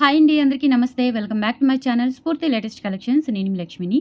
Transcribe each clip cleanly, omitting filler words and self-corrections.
Hi అండి. అందరికీ నమస్తే. Welcome back to my channel స్ఫూర్తి లేటెస్ట్ కలెక్షన్స్. నేను మీ లక్ష్మిని.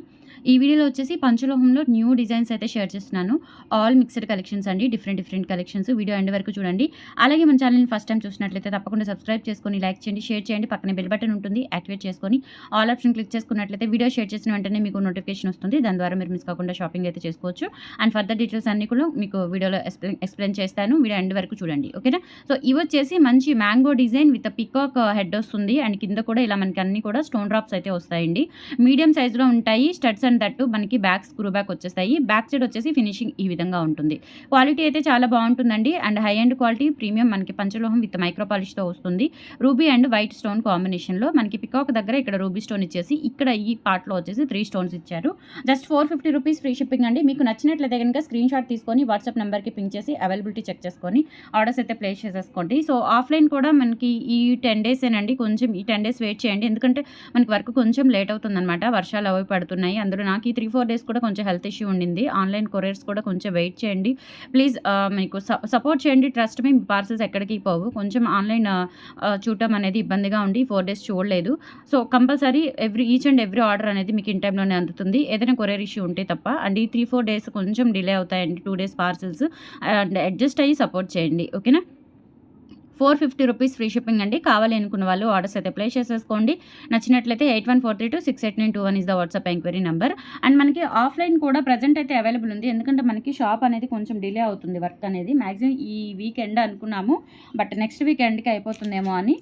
ఈ వీడియోలో వచ్చేసి పంచలోహంలో న్యూ డిజైన్స్ అయితే షేర్ చేస్తున్నాను. ఆల్ మిక్స్డ్ కలెక్షన్స్ అండి. Different collections. వీడియో ఎండ్ వరకు చూడండి. అలాగే మన ఛానల్‌ని ఫస్ట్ టైం చూసినట్లయితే తప్పకుండా సబ్స్క్రైబ్ చేసుకొని, లైక్ చేయండి, షేర్ చేయండి. పక్కనే బెల్ బటన్ ఉంటుంది. యాక్టివేట్ చేసుకొని ఆల్ ఆప్షన్ క్లిక్ చేసుకున్నట్లయితే వీడియో షేర్ చేసిన వెంటనే మీకు నోటిఫికేషన్ వస్తుంది. దాని ద్వారా మీరు మిస్ కాకుండా షాపింగ్ అయితే చేసుకోవచ్చు. అండ్ ఫర్దర్ డీటెయిల్స్ అన్నీ కూడా మీకు వీడియోలో ఎక్స్‌ప్లెయిన్ చేస్తాను. వీడియో ఎండ్ వరకు చూడండి. ఓకేనా? సో ఇవొచ్చేసి మంచి mango design with peacock head వస్తుంది. అండ్ కింద కూడా ఇలా మనకి అన్ని కూడా స్టోన్ డ్రాప్స్ అయితే వస్తాయండి. మీడియం సైజులో ఉంటాయి. స్టడ్స్ అండ్ దట్టు మనకి బ్యాక్ స్క్రూ బ్యాక్ వచ్చేస్తాయి. బ్యాక్ సైడ్ వచ్చేసి ఫినిషింగ్ ఈ విధంగా ఉంటుంది. క్వాలిటీ అయితే చాలా బాగుంటుందండి. And high and quality premium మనకి పంచలోహం విత్ మైక్రో పాలిష్తో వస్తుంది. రూబీ అండ్ వైట్ స్టోన్ కాంబినేషన్లో మనకి పికాక్ దగ్గర ఇక్కడ రూబీ స్టోన్ ఇచ్చేసి ఇక్కడ ఈ పార్ట్లో వచ్చేసి 3 స్టోన్స్ ఇచ్చారు. జస్ట్ 450 రూపీస్ ఫ్రీ షిప్పింగ్ అండి. మీకు నచ్చినట్లయితే కనుక స్క్రీన్ షాట్ తీసుకొని వాట్సాప్ నెంబర్కి పింక్ చేసి అవైలబిలిటీ చెక్ చేసుకొని ఆర్డర్స్ అయితే ప్లేస్ చేసేసుకోండి. సో ఆఫ్లైన్ కూడా మనకి ఈ 10 డేసేనండి. కొంచెం ఈ 10 డేస్ వెయిట్ చేయండి. ఎందుకంటే మనకి వర్క్ కొంచెం లేట్ అవుతుందన్నమాట. వర్షాలు అవి పడుతున్నాయి. అందులో నాకు ఈ 3-4 డేస్ కూడా కొంచెం హెల్త్ ఇష్యూ ఉండింది. ఆన్లైన్ కొరియర్స్ కూడా కొంచెం వెయిట్ చేయండి ప్లీజ్. మీకు సపోర్ట్ చేయండి. ట్రస్ట్ మీ పార్సల్స్ ఎక్కడికి పోవు. కొంచెం ఆన్లైన్ చూడటం అనేది ఇబ్బందిగా ఉండి 4 డేస్ చూడలేదు. So compulsory each and every order అనేది మీకు ఇన్ టైంలోనే అందుతుంది. ఏదైనా కొరియర్ ఇష్యూ ఉంటే తప్ప. అండ్ ఈ 3-4 డేస్ కొంచెం డిలే అవుతాయండి. 2 డేస్ పార్సల్స్. అండ్ అడ్జస్ట్ అయ్యి సపోర్ట్ చేయండి. ఓకేనా? 450 రూపీస్ ఫ్రీ షిప్పింగ్ అండి. కావాలి అనుకున్న వాళ్ళు ఆర్డర్స్ అయితే ప్లేస్ చేసేసుకోండి. నచ్చినట్లయితే 8143268921 is the WhatsApp enquiry number. And మనకి ఆఫ్లైన్ కూడా ప్రజెంట్ అయితే అవైలబుల్ ఉంది. ఎందుకంటే మనకి షాప్ అనేది కొంచెం డిలే అవుతుంది వర్క్ అనేది. మ్యాక్సిమం ఈ వీకెండ్ అనుకున్నాము. బట్ నెక్స్ట్ వీకెండ్కి అయిపోతుందేమో అని.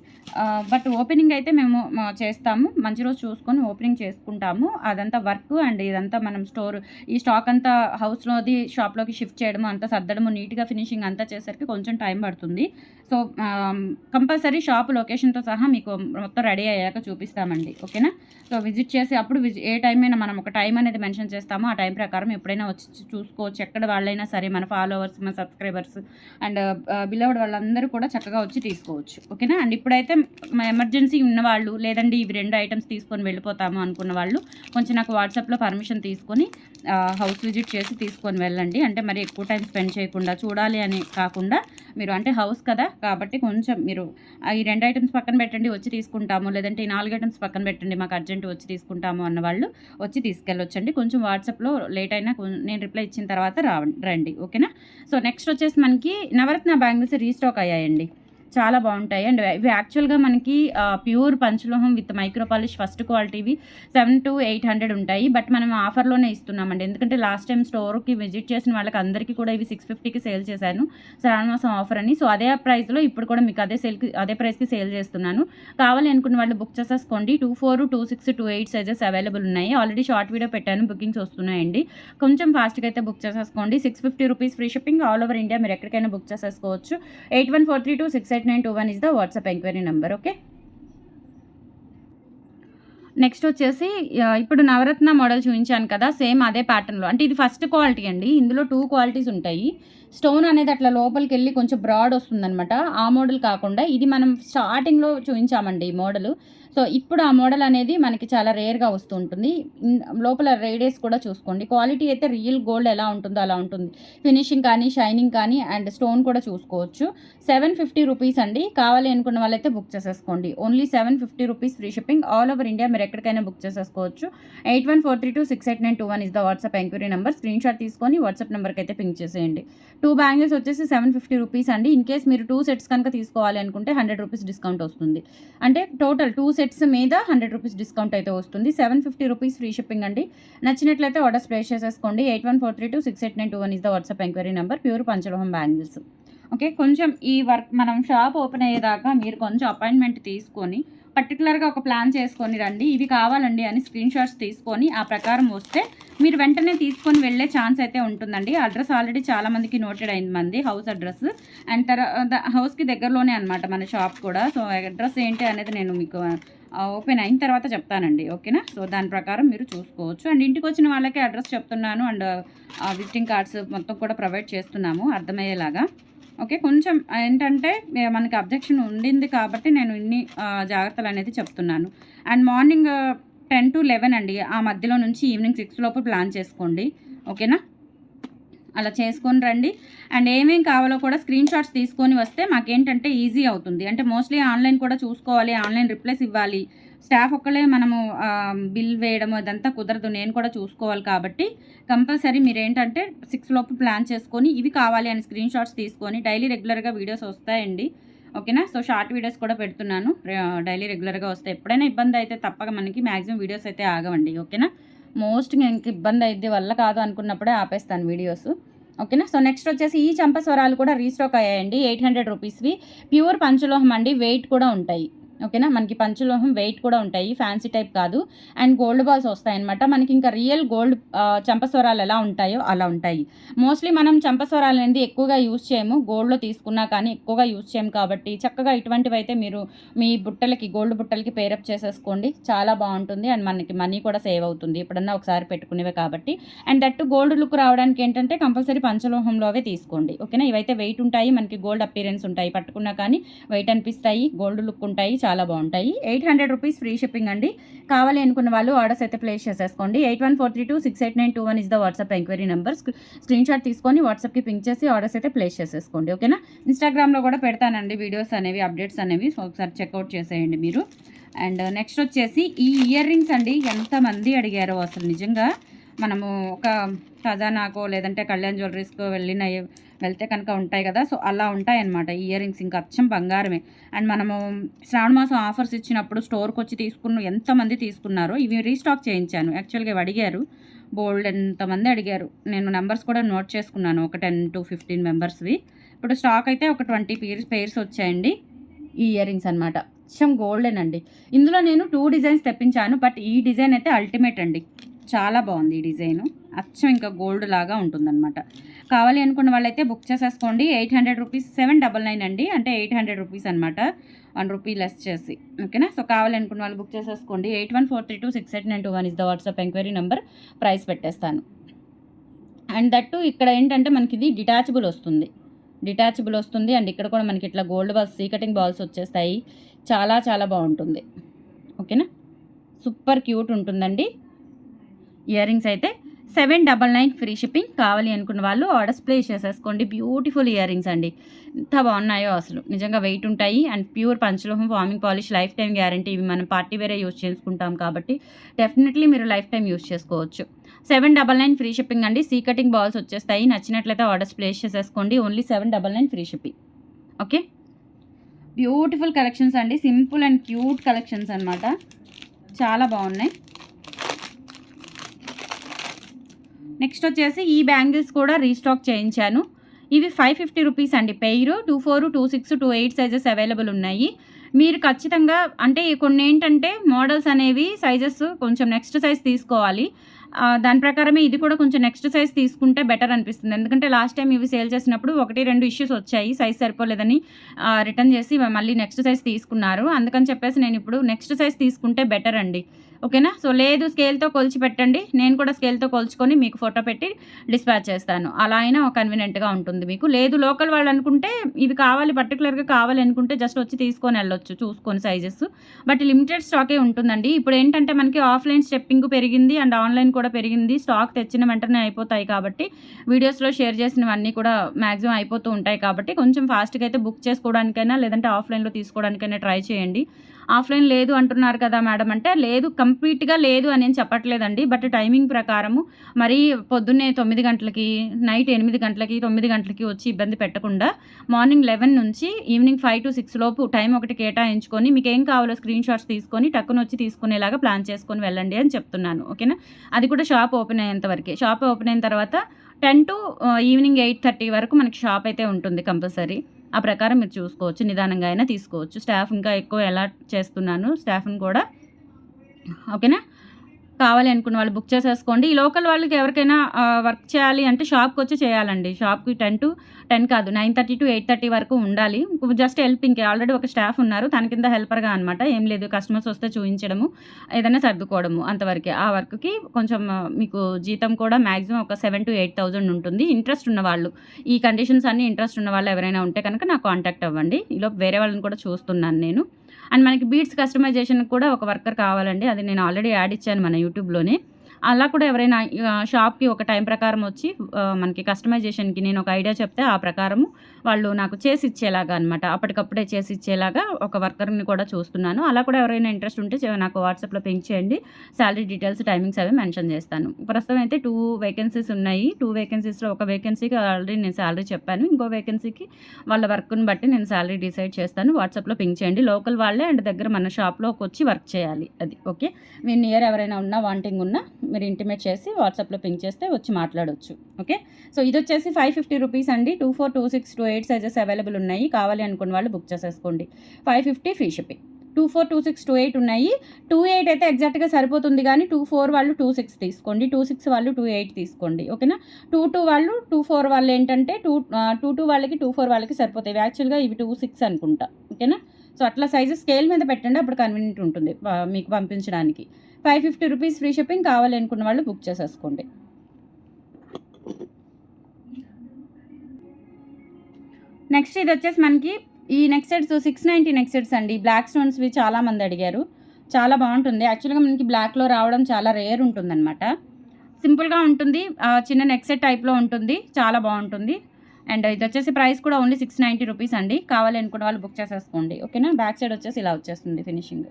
బట్ ఓపెనింగ్ అయితే మేము చేస్తాము. మంచి రోజు చూసుకొని ఓపెనింగ్ చేసుకుంటాము. అదంతా వర్క్ అండ్ ఇదంతా మనం ఈ స్టాక్ అంతా హౌస్లోది షాప్లోకి షిఫ్ట్ చేయడము, అంతా సర్దడము, నీట్గా ఫినిషింగ్ అంతా చేసరికి కొంచెం టైం పడుతుంది. సో కంపల్సరీ షాప్ లొకేషన్తో సహా మీకు మొత్తం రెడీ అయ్యాక చూపిస్తామండి. ఓకేనా? సో విజిట్ చేసి అప్పుడు ఏ టైం అయినా మనం ఒక టైం అనేది మెన్షన్ చేస్తామో ఆ టైం ప్రకారం ఎప్పుడైనా వచ్చి చూసుకోవచ్చు. ఎక్కడ వాళ్ళైనా సరే మన ఫాలోవర్స్, మన సబ్స్క్రైబర్స్ అండ్ బిలవ్డ్ వాళ్ళందరూ కూడా చక్కగా వచ్చి తీసుకోవచ్చు. ఓకేనా? అండ్ ఇప్పుడైతే ఎమర్జెన్సీ ఉన్నవాళ్ళు, లేదండి ఇవి 2 ఐటమ్స్ తీసుకొని వెళ్ళిపోతాము అనుకున్న వాళ్ళు కొంచెం నాకు వాట్సాప్లో పర్మిషన్ తీసుకొని హౌస్ విజిట్ చేసి తీసుకొని వెళ్ళండి. అంటే మరి ఎక్కువ టైం స్పెండ్ చేయకుండా చూడాలి అని కాకుండా మీరు అంటే హౌస్ కదా కాబట్టి కొంచెం మీరు ఈ 2 ఐటమ్స్ పక్కన పెట్టండి వచ్చి తీసుకుంటాము, లేదంటే ఈ 4 ఐటమ్స్ పక్కన పెట్టండి మాకు అర్జెంట్ వచ్చి తీసుకుంటాము అన్న వాళ్ళు వచ్చి తీసుకెళ్ళొచ్చండి. కొంచెం వాట్సాప్లో లేట్ అయినా నేను రిప్లై ఇచ్చిన తర్వాత రండి. ఓకేనా? సో నెక్స్ట్ వచ్చేసి మనకి నవరత్న బ్యాంగిల్స్ రీస్టాక్ అయ్యాయండి. చాలా బాగుంటాయి. అండ్ ఇవి యాక్చువల్గా మనకి ప్యూర్ పంచలోహం విత్ మైక్రో పాలిష్ ఫస్ట్ క్వాలిటీవి 700-800 ఉంటాయి. బట్ మనం ఆఫర్లోనే ఇస్తున్నామండి. ఎందుకంటే లాస్ట్ టైం స్టోర్కి విజిట్ చేసిన వాళ్ళకి అందరికీ కూడా ఇవి 650కి సేల్ చేశాను శ్రావణ మాసం ఆఫర్ అని. సో అదే ప్రైస్లో ఇప్పుడు కూడా మీకు అదే ప్రైస్కి సేల్ చేస్తున్నాను. కావాలి అనుకున్న వాళ్ళు బుక్ చేసేసుకోండి. 24, 26, 28 సైజెస్ అవైలబుల్ ఉన్నాయి. ఆల్రెడీ షార్ట్ వీడియో పెట్టాను, బుకింగ్స్ వస్తున్నాయండి. కొంచెం ఫాస్ట్గా అయితే బుక్ చేసేసుకోండి. 650 rupees free shipping all over India. మీరు ఎక్కడికైనా బుక్ చేసేసుకోవచ్చు. 8143268921 is the WhatsApp enquiry number. Okay? Next వచ్చేసి ఇప్పుడు నవరత్న మోడల్ చూపించాను కదా, సేమ్ అదే ప్యాటర్న్లో. అంటే ఇది ఫస్ట్ క్వాలిటీ అండి. ఇందులో 2 క్వాలిటీస్ ఉంటాయి. స్టోన్ అనేది అట్లా లోపలికి వెళ్ళి కొంచెం బ్రాడ్ వస్తుందనమాట. ఆ మోడల్ కాకుండా ఇది మనం స్టార్టింగ్లో చూపించామండి ఈ మోడల్. సో ఇప్పుడు ఆ మోడల్ అనేది మనకి చాలా రేర్గా వస్తూ ఉంటుంది. లోపల రేడియస్ కూడా చూసుకోండి. క్వాలిటీ అయితే రియల్ గోల్డ్ ఎలా ఉంటుందో అలా ఉంటుంది. ఫినిషింగ్ కానీ, షైనింగ్ కానీ అండ్ స్టోన్ కూడా చూసుకోవచ్చు. 750 రూపీస్ అండి. కావాలి అనుకున్న వాళ్ళైతే బుక్ చేసేసుకోండి. Only 750 rupees free shipping all over India. మీరు ఎక్కడికైనా బుక్ చేసేసుకోవచ్చు. 8143268921 is the WhatsApp enquiry number. Screen shot తీసుకొని వాట్సాప్ నెంబర్కి అయితే పింక్ చేసేయండి. 2 బ్యాంగిల్స్ వచ్చేసి 750 రూపీస్ అండి. ఇన్ కేస్ మీరు 2 సెట్స్ కనుక తీసుకోవాలి అనుకుంటే 100 రూపీస్ డిస్కౌంట్ వస్తుంది. అంటే టోటల్ 2 సెట్స్ మీద 100 రూపీస్ డిస్కౌంట్ అయితే వస్తుంది. 750 రూపీస్ ఫ్రీ షిప్పింగ్ అండి. నచ్చినట్లయితే ఆర్డర్స్ ప్లేస్ చేసేసుకోండి. 8143268921 is the WhatsApp enquiry number. Pure పంచలోహం బ్యాంగిల్స్. ఓకే? కొంచెం ఈ వర్క్ మనం షాప్ ఓపెన్ అయ్యేదాకా మీరు కొంచెం అపాయింట్మెంట్ తీసుకొని పర్టికులర్గా ఒక ప్లాన్ చేసుకొని రండి. ఇవి కావాలండి అని స్క్రీన్ షాట్స్ తీసుకొని ఆ ప్రకారం వస్తే మీరు వెంటనే తీసుకొని వెళ్ళే ఛాన్స్ అయితే ఉంటుందండి. అడ్రస్ ఆల్రెడీ చాలామందికి నోటెడ్ అయింది మంది హౌస్ అడ్రస్. అండ్ తర్వాత హౌస్కి దగ్గరలోనే అనమాట మన షాప్ కూడా. సో అడ్రస్ ఏంటి అనేది నేను మీకు ఓపెన్ అయిన తర్వాత చెప్తానండి. ఓకేనా? సో దాని ప్రకారం మీరు చూసుకోవచ్చు. అండ్ ఇంటికి వచ్చిన వాళ్ళకి అడ్రస్ చెప్తున్నాను అండ్ విజిటింగ్ కార్డ్స్ మొత్తం కూడా ప్రొవైడ్ చేస్తున్నాము అర్థమయ్యేలాగా. ఓకే? కొంచెం ఏంటంటే మనకి అబ్జెక్షన్ ఉండింది కాబట్టి నేను ఇన్ని జాగ్రత్తలు అనేది చెప్తున్నాను. అండ్ మార్నింగ్ 10 to 11 అండి. ఆ మధ్యలో నుంచి ఈవినింగ్ 6 లోపు ప్లాన్ చేసుకోండి. ఓకేనా? అలా చేసుకొని రండి. అండ్ ఏమేం కావాలో కూడా స్క్రీన్ షాట్స్ తీసుకొని వస్తే మాకేంటంటే ఈజీ అవుతుంది. అంటే మోస్ట్లీ ఆన్లైన్ కూడా చూసుకోవాలి, ఆన్లైన్ రిప్లైస్ ఇవ్వాలి. స్టాఫ్ ఒక్కళ్ళే మనము బిల్ వేయడం ఇదంతా కుదరదు. నేను కూడా చూసుకోవాలి కాబట్టి కంపల్సరీ మీరేంటంటే 6 లోపు ప్లాన్ చేసుకొని ఇవి కావాలి అని స్క్రీన్ షాట్స్ తీసుకొని డైలీ రెగ్యులర్గా వీడియోస్ వస్తాయండి. ఓకేనా. సో షార్ట్ వీడియోస్ కూడా పెడుతున్నాను, డైలీ రెగ్యులర్గా వస్తాయి. ఎప్పుడైనా ఇబ్బంది అయితే తప్పక మనకి మ్యాక్సిమం వీడియోస్ అయితే ఆగవండి. ఓకేనా. మోస్ట్గా ఇంక ఇబ్బంది అయితే వల్ల కాదు అనుకున్నప్పుడే ఆపేస్తాను వీడియోస్. ఓకేనా. సో నెక్స్ట్ వచ్చేసి ఈ చంపస్వరాలు కూడా రీస్టాక్ అయ్యాయండి. 800 రూపీస్వి ప్యూర్ పంచలోహం అండి. వెయిట్ కూడా ఉంటాయి. ఓకేనా. మనకి పంచలోహం వెయిట్ కూడా ఉంటాయి, ఫ్యాన్సీ టైప్ కాదు. అండ్ గోల్డ్ బాల్స్ వస్తాయన్నమాట. మనకి ఇంకా రియల్ గోల్డ్ చంపస్వరాలు ఎలా ఉంటాయో అలా ఉంటాయి. మోస్ట్లీ మనం చంపస్వరాలు అనేది ఎక్కువగా యూజ్ చేయము, గోల్డ్లో తీసుకున్నా కానీ ఎక్కువగా యూజ్ చేయము. కాబట్టి చక్కగా ఇటువంటివి అయితే మీరు మీ బుట్టలకి, గోల్డ్ బుట్టలకి పేరప్ చేసేసుకోండి, చాలా బాగుంటుంది. అండ్ మనకి మనీ కూడా సేవ్ అవుతుంది ఎప్పుడన్నా ఒకసారి పెట్టుకునేవే కాబట్టి. అండ్ దట్టు గోల్డ్ లుక్ రావడానికి ఏంటంటే కంపల్సరీ పంచలోహంలోవే తీసుకోండి. ఓకేనా. ఇవైతే వెయిట్ ఉంటాయి, మనకి గోల్డ్ అపీరెన్స్ ఉంటాయి, పట్టుకున్నా కానీ వెయిట్ అనిపిస్తాయి, గోల్డ్ లుక్ ఉంటాయి, చాలా బాగుంటాయి. 800 రూపీస్ ఫ్రీ షిప్పింగ్ అండి. కావాలి అనుకున్న వాళ్ళు ఆర్డర్స్ అయితే ప్లేస్ చేసేసుకోండి. 8143268921 is the WhatsApp enquiry number. Screen shot తీసుకొని వాట్సాప్కి పింక్ చేసి ఆర్డర్స్ అయితే ప్లేస్ చేసేసుకోండి. ఓకేనా. ఇన్స్టాగ్రామ్లో కూడా పెడతానండి వీడియోస్ అనేవి, అప్డేట్స్ అనేవి, సో ఒకసారి చెక్అవుట్ చేసేయండి మీరు. అండ్ నెక్స్ట్ వచ్చేసి ఈ ఇయర్ రింగ్స్ అండి. ఎంతమంది అడిగారో అసలు నిజంగా. మనము ఒక ఖజానాకో లేదంటే కళ్యాణ్ జ్యువెలరీస్కో వెళ్తే కనుక ఉంటాయి కదా, సో అలా ఉంటాయన్నమాట ఇయర్ రింగ్స్. ఇంకా అచ్చం బంగారమే. అండ్ మనము శ్రావణ మాసం ఆఫర్స్ ఇచ్చినప్పుడు స్టోర్కి వచ్చి ఎంతమంది తీసుకున్నారో ఇవి రీస్టాక్ చేయించాను. యాక్చువల్గా ఇవి అడిగారు, బోల్డ్ ఎంతమంది అడిగారు. నేను నెంబర్స్ కూడా నోట్ చేసుకున్నాను, ఒక 10 to 15 మెంబర్స్వి. ఇప్పుడు స్టాక్ అయితే ఒక 20 పెయిర్స్ వచ్చాయండి ఈ ఇయర్ రింగ్స్ అనమాట. అచ్చం గోల్డెన్. ఇందులో నేను 2 డిజైన్స్ తెప్పించాను, బట్ ఈ డిజైన్ అయితే అల్టిమేట్ అండి. చాలా బాగుంది ఈ డిజైను, అచ్చం ఇంకా గోల్డ్ లాగా ఉంటుందన్నమాట. కావాలి అనుకున్న వాళ్ళైతే బుక్ చేసేసుకోండి. 800 రూపీస్, 799 అండి, అంటే 800 రూపీస్ అనమాట, 1 రూపీ లెస్ చేసి. ఓకేనా. సో కావాలి అనుకున్న వాళ్ళు బుక్ చేసేసుకోండి. 8143268921 is the WhatsApp enquiry number. Price పెట్టేస్తాను. అండ్ దట్టు ఇక్కడ ఏంటంటే మనకి ఇది డిటాచబుల్ వస్తుంది. అండ్ ఇక్కడ కూడా మనకి ఇట్లా గోల్డ్ బాల్స్, సీకటింగ్ బాల్స్ వచ్చేస్తాయి. చాలా చాలా బాగుంటుంది. ఓకేనా. సూపర్ క్యూట్ ఉంటుందండి. ఇయర్ రింగ్స్ అయితే 799 ఫ్రీ షిప్పింగ్. కావాలి అనుకున్న వాళ్ళు ఆర్డర్స్ ప్లేస్ చేసేసుకోండి. బ్యూటిఫుల్ ఇయర్ రింగ్స్ అండి, ఎంత బాగున్నాయో అసలు నిజంగా. వెయిట్ ఉంటాయి అండ్ ప్యూర్ పంచలోహం, warming polish, lifetime guarantee. ఇవి మనం పార్టీ వేరే యూజ్ చేసుకుంటాం కాబట్టి డెఫినెట్లీ మీరు లైఫ్ టైం యూజ్ చేసుకోవచ్చు. 799 ఫ్రీ షిప్పింగ్ అండి. సీకటింగ్ బాల్స్ వచ్చేస్తాయి. నచ్చినట్లయితే ఆర్డర్స్ ప్లేస్ చేసేసుకోండి. Only 799 free shipping. Okay. Beautiful collections అండి, సింపుల్ అండ్ క్యూట్ కలెక్షన్స్ అనమాట, చాలా బాగున్నాయి. నెక్స్ట్ వచ్చేసి ఈ బ్యాంగిల్స్ కూడా రీస్టాక్ చేయించాను. ఇవి 550 రూపీస్ అండి పెయిర్. 24, 26, 28 సైజెస్ అవైలబుల్ ఉన్నాయి. మీరు ఖచ్చితంగా అంటే కొన్ని ఏంటంటే మోడల్స్ అనేవి సైజెస్ కొంచెం నెక్స్ట్ సైజ్ తీసుకోవాలి. దాని ప్రకారమే ఇది కూడా కొంచెం నెక్స్ట్ సైజ్ తీసుకుంటే బెటర్ అనిపిస్తుంది. ఎందుకంటే లాస్ట్ టైం ఇవి సేల్ చేసినప్పుడు 1-2 ఇష్యూస్ వచ్చాయి, సైజ్ సరిపోలేదని రిటర్న్ చేసి మళ్ళీ నెక్స్ట్ సైజ్ తీసుకున్నారు. అందుకని చెప్పేసి నేను ఇప్పుడు నెక్స్ట్ సైజ్ తీసుకుంటే బెటర్ అండి. ఓకేనా. సో లేదు స్కేల్తో కొలిచి పెట్టండి, నేను కూడా స్కేల్తో కొలుచుకొని మీకు ఫోటో పెట్టి డిస్పాచ్ చేస్తాను. అలా అయినా కన్వీనియంట్గా ఉంటుంది మీకు. లేదు లోకల్ వాళ్ళు అనుకుంటే ఇవి కావాలి, పర్టికులర్గా కావాలి అనుకుంటే జస్ట్ వచ్చి తీసుకొని వెళ్ళొచ్చు చూసుకొని సైజెస్. బట్ లిమిటెడ్ స్టాకే ఉంటుందండి. ఇప్పుడు ఏంటంటే మనకి ఆఫ్లైన్ స్టెప్పింగ్ పెరిగింది అండ్ ఆన్లైన్ కూడా పెరిగింది. స్టాక్ తెచ్చిన వెంటనే అయిపోతాయి కాబట్టి వీడియోస్లో షేర్ చేసినవన్నీ కూడా మ్యాక్సిమం అయిపోతూ ఉంటాయి కాబట్టి కొంచెం ఫాస్ట్గా అయితే బుక్ చేసుకోవడానికైనా లేదంటే ఆఫ్లైన్లో తీసుకోవడానికైనా ట్రై చేయండి. ఆఫ్లైన్ లేదు అంటున్నారు కదా మేడం అంటే, లేదు కంప్లీట్గా లేదు అని చెప్పట్లేదండి. బట్ టైమింగ్ ప్రకారము మరీ పొద్దున్నే 9 గంటలకి, నైట్ 8 గంటలకి, 9 గంటలకి వచ్చి ఇబ్బంది పెట్టకుండా మార్నింగ్ 11 నుంచి ఈవినింగ్ 5 to 6 లోపు టైం ఒకటి కేటాయించుకొని మీకు ఏం కావాలో స్క్రీన్ షాట్స్ తీసుకొని టక్కున వచ్చి తీసుకునేలాగా ప్లాన్ చేసుకొని వెళ్ళండి అని చెప్తున్నాను. ఓకేనా. అది కూడా షాప్ ఓపెన్ అయ్యేంత వరకే. షాప్ ఓపెన్ అయిన తర్వాత 10 to ఈవినింగ్ 8:30 వరకు మనకి షాప్ అయితే ఉంటుంది కంపల్సరీ. ఆ ప్రకారం మీరు చూసుకోవచ్చు, నిదానంగా అయినా తీసుకోవచ్చు. స్టాఫ్ ఇంకా ఎక్కువ ఎలా చేస్తున్నాను స్టాఫ్ని కూడా. ఓకేనా. కావాలి అనుకున్న వాళ్ళు బుక్ చేసేసుకోండి. ఈ లోకల్ వాళ్ళకి ఎవరికైనా వర్క్ చేయాలి అంటే షాప్కి వచ్చి చేయాలండి. షాప్కి 10 కాదు 9:30 to 8:30 వరకు ఉండాలి. జస్ట్ హెల్పింగ్కి ఆల్రెడీ ఒక స్టాఫ్ ఉన్నారు, తన కింద హెల్పర్గా అనమాట. ఏం లేదు, కస్టమర్స్ వస్తే చూపించడము, ఏదైనా సర్దుకోవడము, అంతవరకే. ఆ వర్క్కి కొంచెం మీకు జీతం కూడా మ్యాక్సిమం ఒక 7,000 to 8,000 ఉంటుంది. ఇంట్రెస్ట్ ఉన్నవాళ్ళు, ఈ కండిషన్స్ అన్నీ ఇంట్రెస్ట్ ఉన్న వాళ్ళు ఎవరైనా ఉంటే కనుక నాకు కాంటాక్ట్ అవ్వండి. ఈలోపు వేరే వాళ్ళని కూడా చూస్తున్నాను నేను. అండ్ మనకి బీడ్స్ కస్టమైజేషన్ కూడా ఒక వర్కర్ కావాలండి. అది నేను ఆల్రెడీ యాడ్ ఇచ్చాను మన యూట్యూబ్లోనే. అలా కూడా ఎవరైనా షాప్‌కి ఒక టైం ప్రకారం వచ్చి మనకి కస్టమైజేషన్‌కి నేను ఒక ఐడియా చెప్తే ఆ ప్రకారము వాళ్ళు నాకు చేసిచ్చేలాగా అనమాట. అప్పటికప్పుడే చేసిచ్చేలాగా ఒక వర్కర్‌ని కూడా చూస్తున్నాను. అలా కూడా ఎవరైనా ఇంట్రెస్ట్ ఉంటే నాకు వాట్సాప్‌లో పింక్ చేయండి. సాలరీ డీటెయిల్స్, టైమింగ్స్ అవి మెన్షన్ చేస్తాను. ప్రస్తుతం అయితే 2 వేకెన్సీస్ ఉన్నాయి. 2 వేకెన్సీస్‌లో ఒక వేకెన్సీకి ఆల్రెడీ నేను సాలరీ చెప్పాను. ఇంకో వేకెన్సీకి వాళ్ళ వర్క్‌ని బట్టి నేను సాలరీ డిసైడ్ చేస్తాను. వాట్సాప్‌లో పింక్ చేయండి. లోకల్ వాళ్ళే అండ్ దగ్గర మన షాప్‌లోకొచ్చి వర్క్ చేయాలి. అది ఓకే. మీ నియర్ ఎవరైనా ఉన్నా వాంటింగ్ ఉన్నా మీరు ఇంటిమేట్ చేసి వాట్సాప్‌లో పింక్ చేస్తే వచ్చి మాట్లాడొచ్చు. ఓకే. సో ఇదొచ్చేసి 550 రూపీస్ అండి. 24, 26, 28 సైజెస్ అవైలబుల్ ఉన్నాయి. కావాలి అనుకున్న వాళ్ళు బుక్ చేసేసుకోండి. 550 ఫ్రీ షిప్పింగ్. 24, 26, 28 ఉన్నాయి. 28 అయితే ఎగ్జాక్ట్‌గా సరిపోతుంది గానీ 24 వాళ్ళు 26 తీసుకోండి. 26 వాళ్ళు 28 తీసుకోండి. ఓకేనా. 22 వాళ్ళు 24 వాళ్ళేంటంటే 22 వాళ్ళకి 24 వాళ్ళకి సరిపోతాయి. యాక్చువల్‌గా ఇవి 26 అనుకుంటా. ఓకేనా. సో అట్లా సైజు స్కేల్ మీద పెట్టండి. అప్పుడు కన్వీనియంట్ ఉంటుంది మీకు పంపించడానికి. 550 రూపీస్ ఫ్రీ షిప్పింగ్. కావాలి అనుకున్న వాళ్ళు బుక్ చేసేసుకోండి. నెక్స్ట్ ఇదొచ్చేసి మనకి ఈ నెక్ సెట్స్ 690 నెక్ సెట్స్ అండి. బ్లాక్ స్టోన్స్‌వి చాలామంది అడిగారు. చాలా బావుంటుంది. యాక్చువల్‌గా మనకి బ్లాక్‌లో రావడం చాలా రేర్ ఉంటుందనమాట. సింపుల్‌గా ఉంటుంది. చిన్న నెక్ సెట్ టైప్‌లో ఉంటుంది. చాలా బావుంటుంది. అండ్ ఇదొచ్చేసి ప్రైస్ కూడా ఓన్లీ 690 రూపీస్ అండి. కావాలి అనుకున్న వాళ్ళు బుక్ చేసేసుకోండి. ఓకేనా. బ్యాక్ సైడ్ వచ్చేసి ఇలా వచ్చేస్తుంది ఫినిషింగ్.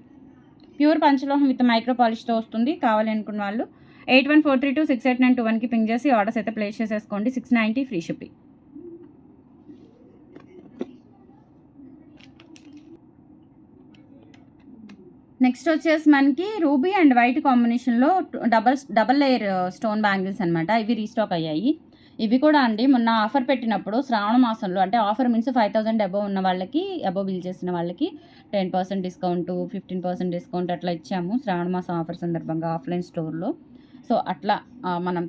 ప్యూర్ పంచలోహం విత్ మైక్రో పాలిష్‌తో వస్తుంది. కావాలి అనుకున్న వాళ్ళు 8143268921కి పింగ్ చేసి ఆర్డర్స్ అయితే ప్లేస్ చేసేసుకోండి. 690 ఫ్రీ షిప్పింగ్. నెక్స్ట్ వచ్చేసి మనకి రూబీ అండ్ వైట్ కాంబినేషన్‌లో డబల్ లేయర్ స్టోన్ బ్యాంగిల్స్ అనమాట. ఇవి రీస్టాక్ అయ్యాయి. ఇవి కూడా అండి మొన్న ఆఫర్ పెట్టినప్పుడు శ్రావణ మాసంలో, అంటే ఆఫర్ మీన్స్ 5000 అబోవ్ ఉన్న వాళ్ళకి, అబోవ్ బిల్ చేసిన వాళ్ళకి 10% డిస్కౌంటు, 15% డిస్కౌంట్ అట్లా ఇచ్చాము. శ్రావణ మాసం ఆఫర్ సందర్భంగా ఆఫ్‌లైన్ స్టోర్‌లో. సో అట్లా మనం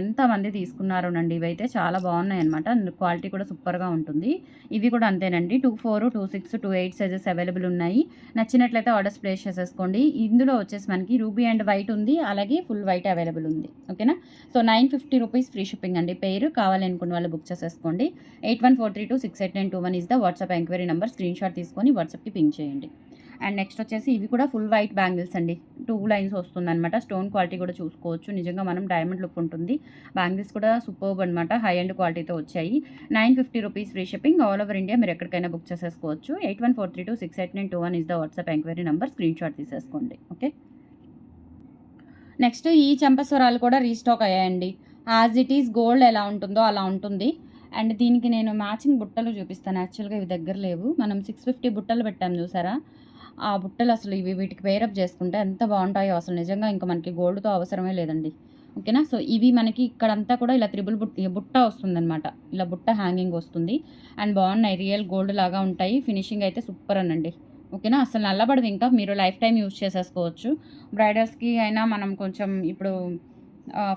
ఎంతమంది తీసుకున్నారోనండి. ఇవైతే చాలా బాగున్నాయన్నమాట. క్వాలిటీ కూడా సూపర్‌గా ఉంటుంది. ఇవి కూడా అంతేనండి. 24, 26, 28 సైజెస్ అవైలబుల్ ఉన్నాయి. నచ్చినట్లయితే ఆర్డర్స్ ప్లేస్ చేసేసుకోండి. ఇందులో వచ్చేసి మనకి రూబీ అండ్ వైట్ ఉంది. అలాగే ఫుల్ వైట్ అవైలబుల్ ఉంది. ఓకేనా. సో 950 రూపీస్ ఫ్రీ షిప్పింగ్ అండి. పేరు కావాలి అనుకున్న వాళ్ళు బుక్ చేసేసుకోండి. 8143268921 is the WhatsApp enquiry number. Screenshot తీసుకొని వాట్సాప్‌కి పింగ్ చేయండి. అండ్ నెక్స్ట్ వచ్చేసి ఇవి కూడా ఫుల్ వైట్ బ్యాంగిల్స్ అండి. 2 లైన్స్ వస్తుందనమాట. స్టోన్ క్వాలిటీ కూడా చూసుకోవచ్చు. నిజంగా మనం డైమండ్ లుక్ ఉంటుంది. బ్యాంగిల్స్ కూడా సూపర్బ్ అనమాట. హై ఎండ్ క్వాలిటీతో వచ్చాయి. 950 rupees free shipping. All over India మీరు ఎక్కడికైనా బుక్ చేసేసుకోవచ్చు. 8143268921 is the WhatsApp enquiry number. Screenshot తీసేసుకోండి. ఓకే. నెక్స్ట్ ఈ చెంపస్వరాలు కూడా రీస్టాక్ అయ్యాయండి. యాజ్ ఇట్ ఈస్ గోల్డ్ ఎలా ఉంటుందో అలా ఉంటుంది. అండ్ దీనికి నేను మ్యాచింగ్ బుట్టలు చూపిస్తాను. యాక్చువల్‌గా ఇవి దగ్గర లేవు. మనం 650 బుట్టలు పెట్టాం చూసారా? ఆ బుట్టలు అసలు వీటికి పేరప్ చేసుకుంటే ఎంత బాగుంటాయో అసలు. నిజంగా ఇంకా మనకి గోల్డ్‌తో అవసరమే లేదండి. ఓకేనా. సో ఇవి మనకి ఇక్కడంతా కూడా ఇలా త్రిబుల్ బుట్ట వస్తుందనమాట. ఇలా బుట్ట హ్యాంగింగ్ వస్తుంది. అండ్ బాగున్నాయి. రియల్ గోల్డ్ లాగా ఉంటాయి. ఫినిషింగ్ అయితే సూపర్ అనండి. ఓకేనా. అసలు నల్లబడవు. ఇంకా మీరు లైఫ్ టైమ్ యూజ్ చేసేసుకోవచ్చు. బ్రైడల్స్‌కి అయినా మనం కొంచెం ఇప్పుడు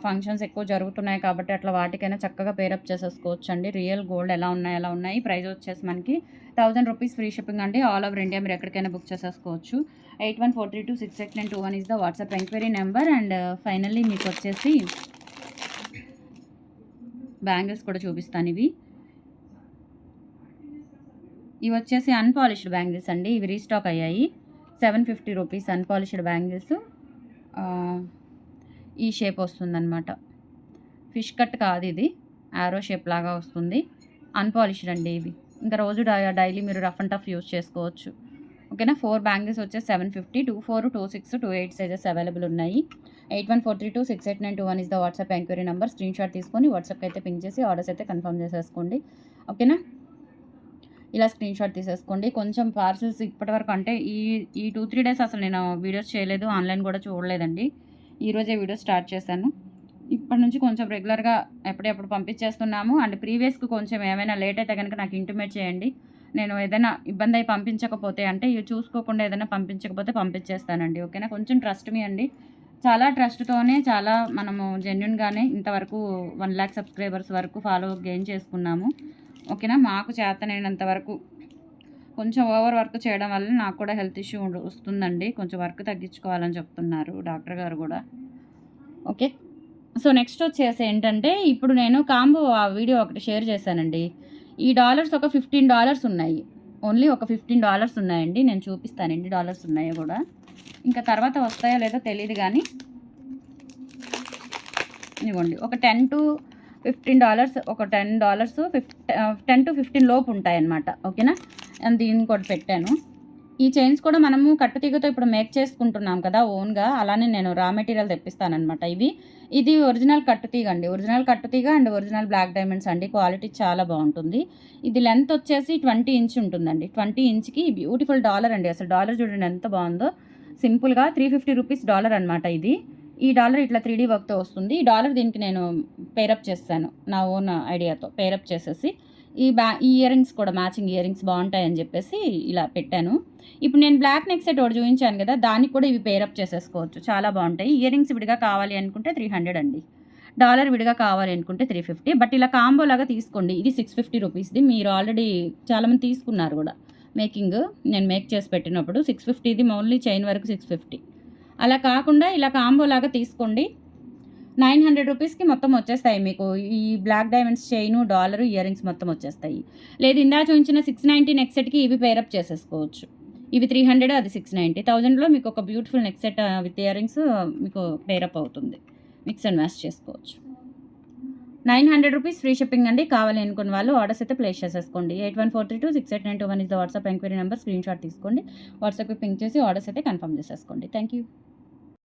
ఫంక్షన్స్ ఎక్కువ జరుగుతున్నాయి కాబట్టి అట్లా వాటికైనా చక్కగా పేరప్ చేసేసుకోవచ్చండి. రియల్ గోల్డ్ ఎలా ఉన్నాయి. ప్రైస్ వచ్చేసి మనకి 1000 రూపీస్ ఫ్రీ షిప్పింగ్ అండి. ఆల్ ఓవర్ ఇండియా మీరు ఎక్కడికైనా బుక్ చేసేసుకోవచ్చు. 8143268921 is the WhatsApp enquiry number. And finally మీకు వచ్చేసి బ్యాంగిల్స్ కూడా చూపిస్తాను. ఇవి వచ్చేసి అన్‌పాలిష్డ్ బ్యాంగిల్స్ అండి. ఇవి రీస్టాక్ అయ్యాయి. 750 రూపీస్ అన్‌పాలిష్డ్ బ్యాంగిల్స్. ఈ షేప్ వస్తుందనమాట. ఫిష్ కట్ కాదు ఇది. యారో షేప్ లాగా వస్తుంది. అన్‌పాలిష్డ్ అండి ఇవి. ఇంకా రోజు డైలీ మీరు రఫ్ అండ్ టఫ్ యూజ్ చేసుకోవచ్చు. ఓకేనా. 4 బ్యాంగిల్స్ వచ్చేసి 750. 24, 26, 28 సైజెస్ అవైలబుల్ ఉన్నాయి. 8143268921 is the WhatsApp enquiry number. Screenshot తీసుకొని వాట్సాప్‌కి అయితే పింగ్ చేసి ఆర్డర్స్ అయితే కన్ఫర్మ్ చేసేసుకోండి. ఓకేనా. ఇలా స్క్రీన్‌షాట్ తీసేసుకోండి. కొంచెం పార్సెల్స్ ఇప్పటివరకు అంటే ఈ 2, 3 డేస్ అసలు నేను వీడియోస్ చేయలేదు. ఆన్‌లైన్ కూడా చూడలేదండి. ఈరోజే వీడియో స్టార్ట్ చేశాను. ఇప్పటి నుంచి కొంచెం రెగ్యులర్‌గా ఎప్పుడెప్పుడు పంపించేస్తున్నాము. అండ్ ప్రీవియస్‌కి కొంచెం ఏమైనా లేట్ అయితే గనుక నాకు ఇంటిమేట్ చేయండి. నేను ఏదైనా ఇబ్బంది అయి పంపించకపోతే, అంటే ఇవి చూసుకోకుండా ఏదైనా పంపించకపోతే పంపించేస్తానండి. ఓకేనా. కొంచెం ట్రస్ట్ మీ అండి. చాలా ట్రస్ట్‌తోనే చాలా మనము జెన్యూన్‌గానే ఇంతవరకు 1,00,000 సబ్స్క్రైబర్స్ వరకు ఫాలో గెయిన్ చేసుకున్నాము. ఓకేనా. మాకు చేతనైనంత వరకు కొంచెం ఓవర్ వర్క్ చేయడం వల్ల నాకు కూడా హెల్త్ ఇష్యూ వస్తుందండి. కొంచెం వర్క్ తగ్గించుకోవాలని చెప్తున్నారు డాక్టర్ గారు కూడా. ఓకే. సో నెక్స్ట్ వచ్చేసి ఏంటంటే, ఇప్పుడు నేను కాంబో వీడియో ఒకటి షేర్ చేశానండి. ఈ డాలర్స్ ఒక $15 ఉన్నాయి. ఓన్లీ ఒక $15 ఉన్నాయండి. నేను చూపిస్తాను ఎన్ని డాలర్స్ ఉన్నాయో కూడా. ఇంకా తర్వాత వస్తాయో లేదో తెలీదు కానీ ఇవ్వండి ఒక $10 to $15, ఒక $10 10 to 15 లోపు ఉంటాయన్నమాట. ఓకేనా. అండ్ దీన్ని కూడా పెట్టాను. ఈ చైన్స్ కూడా మనము కట్టుతీగతో ఇప్పుడు మేక్ చేసుకుంటున్నాం కదా ఓన్గా, అలానే నేను రా మెటీరియల్ తెప్పిస్తానమాట. ఇది ఒరిజినల్ కట్టుతీగ అండి, ఒరిజినల్ కట్టుతీగ అండ్ ఒరిజినల్ బ్లాక్ డైమండ్స్ అండి. క్వాలిటీ చాలా బాగుంటుంది. ఇది లెంత్ వచ్చేసి 20 ఇంచ్ ఉంటుందండి. 20 ఇంచ్కి బ్యూటిఫుల్ డాలర్ అండి. అసలు డాలర్ చూడండి ఎంత బాగుందో. సింపుల్గా $350 డాలర్ అనమాట ఇది. ఈ డాలర్ ఇట్లా 3D వర్క్తో వస్తుంది. ఈ డాలర్ దీనికి నేను పేరప్ చేస్తాను నా ఓన్ ఐడియాతో. పేరప్ చేసేసి ఈ ఇయర్ రింగ్స్ కూడా మ్యాచింగ్ ఇయర్ రింగ్స్ బాగుంటాయని చెప్పేసి ఇలా పెట్టాను. ఇప్పుడు నేను బ్లాక్ నెక్ సెట్ ఒకటి చూపించాను కదా, దానికి కూడా ఇవి పేరప్ చేసేసుకోవచ్చు, చాలా బాగుంటాయి. ఇయర్ రింగ్స్ విడిగా కావాలి అనుకుంటే 300 అండి. డాలర్ విడిగా కావాలి అనుకుంటే 350. బట్ ఇలా కాంబో లాగా తీసుకోండి. ఇది $650. మీరు ఆల్రెడీ చాలామంది తీసుకున్నారు కూడా మేకింగ్, నేను మేక్ చేసి పెట్టినప్పుడు 650. ఓన్లీ చైన్ వరకు 650. అలా కాకుండా ఇలా కాంబో లాగా తీసుకోండి. $900కి మొత్తం వచ్చేస్తాయి మీకు. ఈ black diamonds chain, dollar, earrings మొత్తం వచ్చేస్తాయి. లేదు ఇందా చూపించిన 690 నెక్ సెట్కి ఇవి పేరప్ చేసేసుకోవచ్చు. ఇవి 300, అది 690. 1000లో మీకు ఒక beautiful neck set with ear rings మీకు పేరప్ అవుతుంది. మిక్స్ అండ్ మ్యాచ్ చేసుకోవచ్చు. $900 ఫ్రీ షిప్పింగ్ అండి. కావాలి అనుకున్న వాళ్ళు ఆర్డర్స్ అయితే ప్లేస్ చేసేసుకోండి. 8143268921 is the WhatsApp enquiry number. Screen shot తీసుకోండి, వాట్సాప్కి పింక్ చేసి ఆర్డర్స్ అయితే కన్ఫర్మ్ చేసేసుకోండి. Thank you.